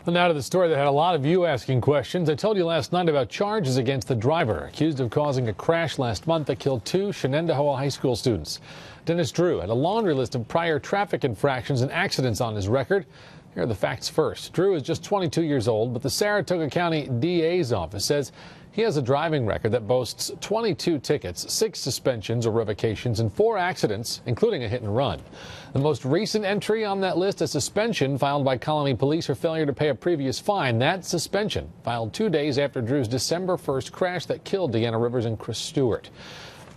Well, now to the story that had a lot of you asking questions. I told you last night about charges against the driver accused of causing a crash last month that killed two Shenendehowa High School students. Dennis Drew had a laundry list of prior traffic infractions and accidents on his record. Here are the facts first. Drew is just 22 years old, but the Saratoga County DA's office says he has a driving record that boasts 22 tickets, 6 suspensions or revocations, and 4 accidents, including a hit and run. The most recent entry on that list, a suspension filed by Colony Police for failure to pay a previous fine. That suspension filed 2 days after Drew's December 1st crash that killed Deanna Rivers and Chris Stewart.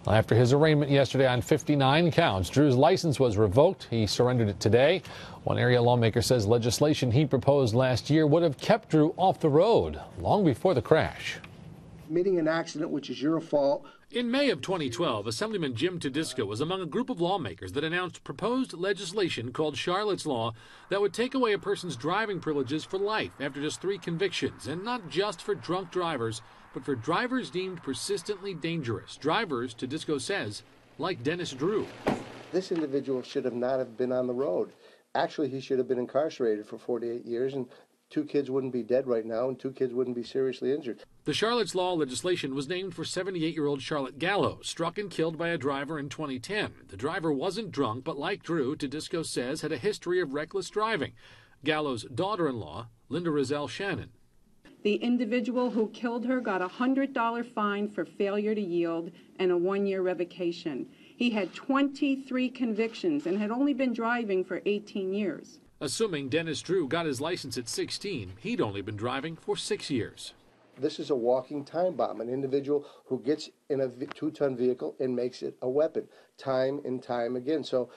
After his arraignment yesterday on 59 counts, Drew's license was revoked. He surrendered it today. One area lawmaker says legislation he proposed last year would have kept Drew off the road long before the crash. Committing an accident which is your fault. In May of 2012, Assemblyman Jim Tedisco was among a group of lawmakers that announced proposed legislation called Charlotte's Law that would take away a person's driving privileges for life after just 3 convictions, and not just for drunk drivers, but for drivers deemed persistently dangerous. Drivers, Tedisco says, like Dennis Drew. This individual should have not have been on the road. Actually, he should have been incarcerated for 48 years, and 2 kids wouldn't be dead right now, and 2 kids wouldn't be seriously injured. The Charlotte's Law legislation was named for 78-year-old Charlotte Gallo, struck and killed by a driver in 2010. The driver wasn't drunk, but like Drew, Tedisco says, had a history of reckless driving. Gallo's daughter-in-law, Linda Rozelle Shannon. The individual who killed her got a $100 fine for failure to yield and a 1-year revocation. He had 23 convictions and had only been driving for 18 years. Assuming Dennis Drew got his license at 16, he'd only been driving for 6 years. This is a walking time bomb, an individual who gets in a 2-ton vehicle and makes it a weapon, time and time again. So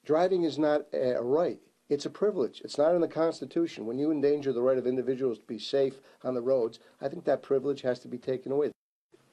driving is not a right. It's a privilege. It's not in the Constitution. When you endanger the right of individuals to be safe on the roads, I think that privilege has to be taken away.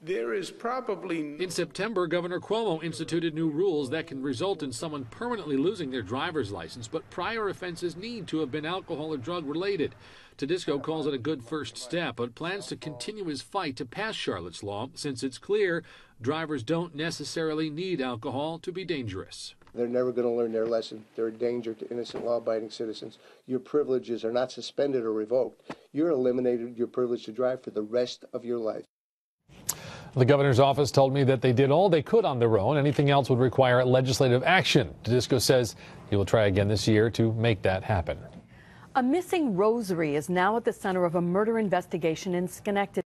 There is probably... In September, Governor Cuomo instituted new rules that can result in someone permanently losing their driver's license, but prior offenses need to have been alcohol or drug related. Tedisco calls it a good first step, but plans to continue his fight to pass Charlotte's Law, since it's clear drivers don't necessarily need alcohol to be dangerous. They're never going to learn their lesson. They're a danger to innocent, law-abiding citizens. Your privileges are not suspended or revoked. You're eliminated your privilege to drive for the rest of your life. The governor's office told me that they did all they could on their own. Anything else would require legislative action. Tedisco says he will try again this year to make that happen. A missing rosary is now at the center of a murder investigation in Schenectady.